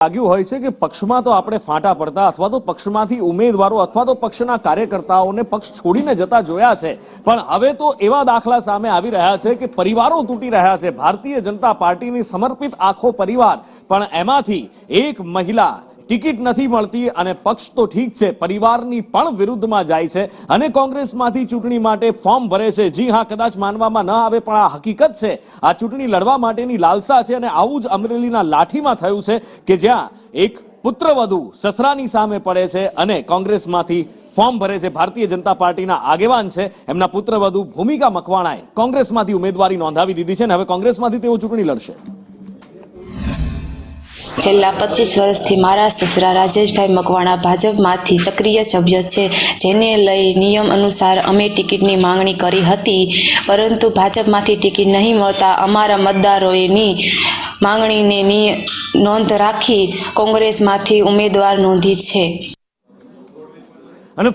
લાગ્યું હોય છે કે પક્ષમાં તો આપણે ફાંટા પડતા અથવા તો પક્ષમાંથી ઉમેદવારો અથવા તો પક્ષના કાર્યકર્તાઓને પક્ષ છોડીને જતા જોયા છે, પણ હવે તો એવા દાખલા સામે આવી રહ્યા છે કે પરિવારો તૂટી રહ્યા છે। ભારતીય જનતા પાર્ટીની સમર્પિત આખો પરિવાર, પણ એમાંથી એક મહિલા ટિકિટ નથી મળતી અને પક્ષ તો ઠીક છે, પરિવારની પણ વિરુદ્ધમાં જાય છે અને કોંગ્રેસમાંથી ચૂંટણી માટે ફોર્મ ભરે છે। જી હા, કદાચ માનવામાં ન આવે પણ આ હકીકત છે। આ ચૂંટણી લડવા માટેની લાલસા છે અને આવું જ અમરેલીના લાઠીમાં થયું છે કે જ્યાં એક પુત્રવધુ સસરાની સામે પડે છે અને કોંગ્રેસમાંથી ફોર્મ ભરે છે। ભારતીય જનતા પાર્ટીના આગેવાન છે, એમના પુત્રવધુ ભૂમિકા મકવાણાએ કોંગ્રેસમાંથી ઉમેદવારી નોંધાવી દીધી છે અને હવે કોંગ્રેસમાંથી તેઓ ચૂંટણી લડશે। છેલ્લા 25 વર્ષથી મારા સસરા રાજેશભાઈ મકવાણા ભાજપમાંથી સક્રિય સભ્ય છે, જેને લઈ નિયમ અનુસાર અમે ટિકિટની માંગણી કરી હતી, પરંતુ ભાજપમાંથી ટિકિટ નહીં મળતા અમારા મતદારોની માંગણીને નોંધ રાખી કોંગ્રેસમાંથી ઉમેદવાર નોંધી છે।